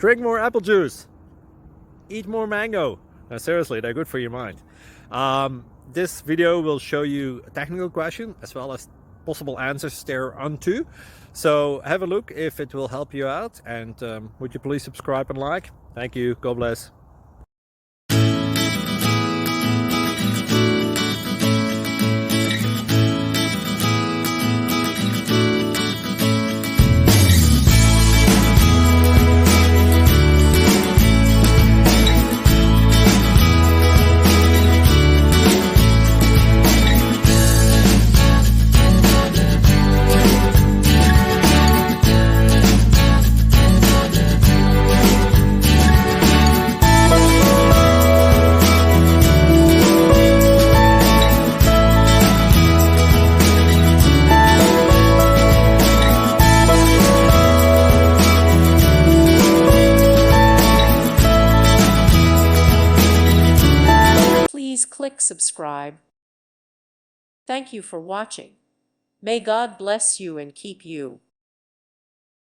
Drink more apple juice. Eat more mango. No, seriously, they're good for your mind. This video will show you a technical question as well as possible answers thereunto. So have a look if it will help you out, and would you please subscribe and like? Thank you. God bless. Please click subscribe. Thank you for watching. May God bless you and keep you.